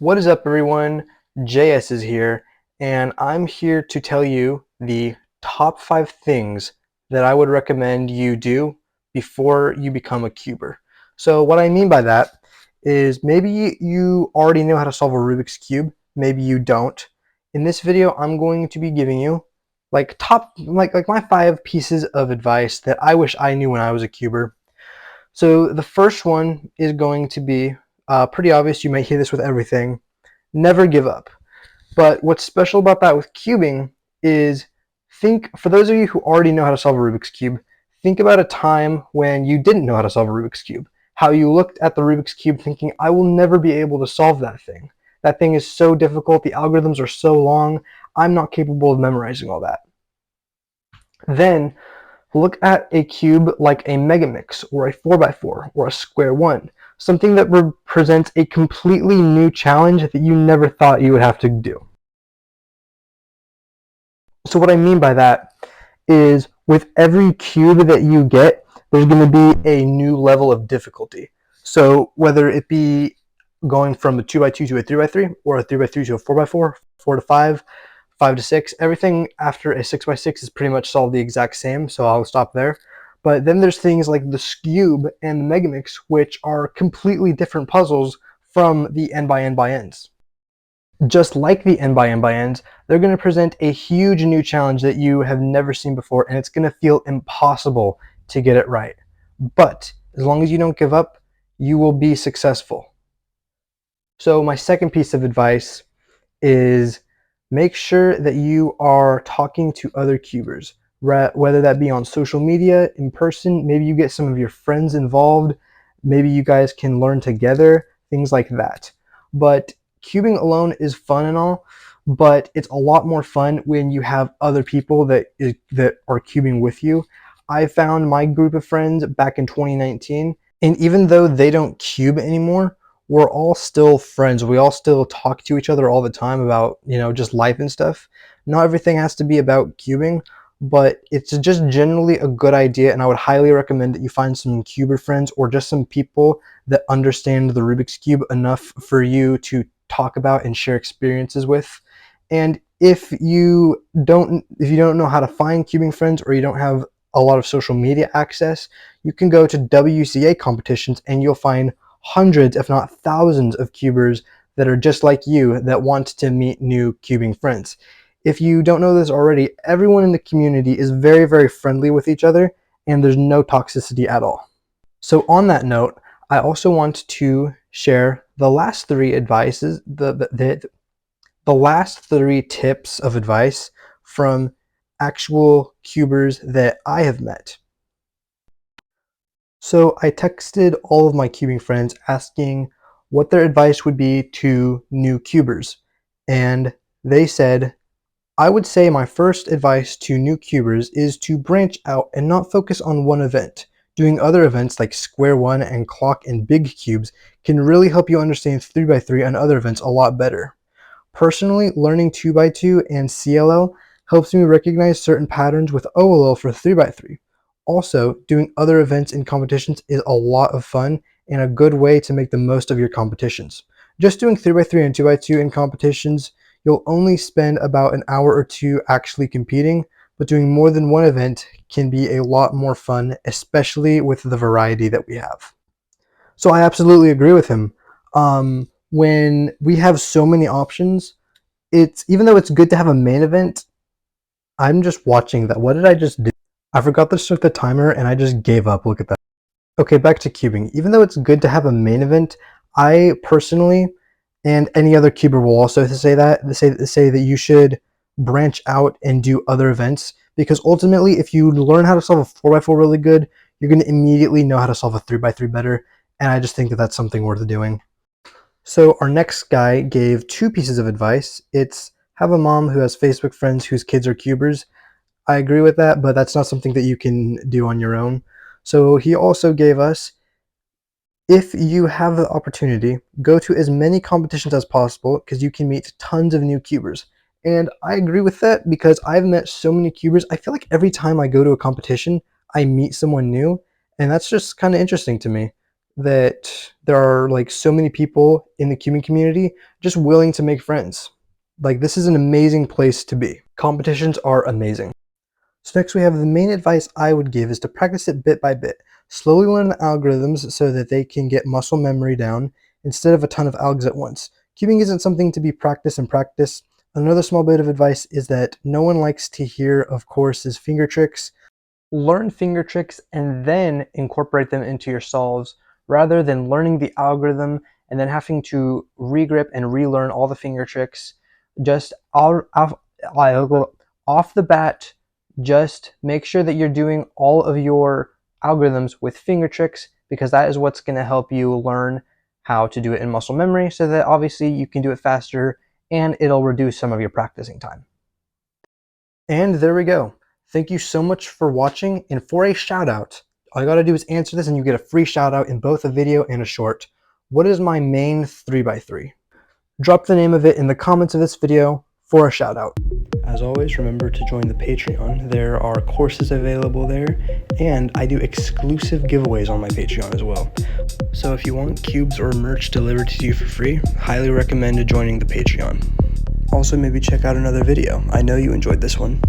What is up, everyone? JS is here, and I'm here to tell you the top 5 things that I would recommend you do before you become a cuber. So what I mean by that is maybe you already know how to solve a Rubik's Cube, maybe you don't. In this video, I'm going to be giving you like my 5 pieces of advice that I wish I knew when I was a cuber. So the first one is going to be pretty obvious. You might hear this with everything. Never give up. But what's special about that with cubing is for those of you who already know how to solve a Rubik's Cube, think about a time when you didn't know how to solve a Rubik's Cube. How you looked at the Rubik's Cube thinking, I will never be able to solve that thing. That thing is so difficult, the algorithms are so long, I'm not capable of memorizing all that. Then look at a cube like a Megamix or a 4x4 or a Square One, something that represents a completely new challenge that you never thought you would have to do. So what I mean by that is with every cube that you get, there's going to be a new level of difficulty. So whether it be going from a 2x2 to a 3x3, or a 3x3 to a 4x4, 4 to 5, 5 to 6, everything after a 6x6 is pretty much solved the exact same, so I'll stop there. But then there's things like the Scube and the Megamix, which are completely different puzzles from the n by n by n's. Just like the n by n by n's, they're going to present a huge new challenge that you have never seen before, and it's going to feel impossible to get it right. But as long as you don't give up, you will be successful. So my second piece of advice is make sure that you are talking to other cubers, whether that be on social media, in person, maybe you get some of your friends involved, maybe you guys can learn together, things like that. But cubing alone is fun and all, but it's a lot more fun when you have other people that are cubing with you. I found my group of friends back in 2019, and even though they don't cube anymore, we're all still friends. We all still talk to each other all the time about, just life and stuff. Not everything has to be about cubing, but it's just generally a good idea, and I would highly recommend that you find some cuber friends or just some people that understand the Rubik's Cube enough for you to talk about and share experiences with. And if you don't know how to find cubing friends, or you don't have a lot of social media access, you can go to WCA competitions and you'll find hundreds, if not thousands, of cubers that are just like you that want to meet new cubing friends. If you don't know this already, everyone in the community is very, very friendly with each other, and there's no toxicity at all. So on that note, I also want to share the last 3 advices, the last 3 tips of advice from actual cubers that I have met. So I texted all of my cubing friends asking what their advice would be to new cubers, and they said, I would say my first advice to new cubers is to branch out and not focus on one event. Doing other events like Square One and Clock and Big Cubes can really help you understand 3x3 and other events a lot better. Personally, learning 2x2 and CLL helps me recognize certain patterns with OLL for 3x3. Also, doing other events in competitions is a lot of fun and a good way to make the most of your competitions. Just doing 3x3 and 2x2 in competitions, you'll only spend about an hour or 2 actually competing, but doing more than one event can be a lot more fun, especially with the variety that we have. So I absolutely agree with him. When we have so many options, even though it's good to have a main event, I'm just watching that. What did I just do? I forgot to start the timer and I just gave up. Look at that. Okay, back to cubing. Even though it's good to have a main event, I personally, and any other cuber will also say that you should branch out and do other events, because ultimately, if you learn how to solve a 4x4 really good, you're going to immediately know how to solve a 3x3 better, and I just think that that's something worth doing. So our next guy gave 2 pieces of advice. It's have a mom who has Facebook friends whose kids are cubers. I agree with that, but that's not something that you can do on your own. So he also gave us, if you have the opportunity, go to as many competitions as possible, because you can meet tons of new cubers. And I agree with that, because I've met so many cubers. I feel like every time I go to a competition, I meet someone new, and that's just kind of interesting to me. that there are like so many people in the cubing community just willing to make friends. Like, this is an amazing place to be. Competitions are amazing. So next we have the main advice I would give is to practice it bit by bit. Slowly learn the algorithms so that they can get muscle memory down instead of a ton of algs at once. Cubing isn't something to be practice and practice. Another small bit of advice is that no one likes to hear, of course, is finger tricks. Learn finger tricks and then incorporate them into your solves rather than learning the algorithm and then having to regrip and relearn all the finger tricks. Just off the bat, just make sure that you're doing all of your algorithms with finger tricks, because that is what's going to help you learn how to do it in muscle memory, so that obviously you can do it faster and it'll reduce some of your practicing time. And there we go. Thank you so much for watching, and for a shout out, all you gotta do is answer this and you get a free shout out in both a video and a short. What is my main 3x3? Drop the name of it in the comments of this video for a shout out. As always, remember to join the Patreon. There are courses available there, and I do exclusive giveaways on my Patreon as well. So if you want cubes or merch delivered to you for free, highly recommend joining the Patreon. Also, maybe check out another video. I know you enjoyed this one.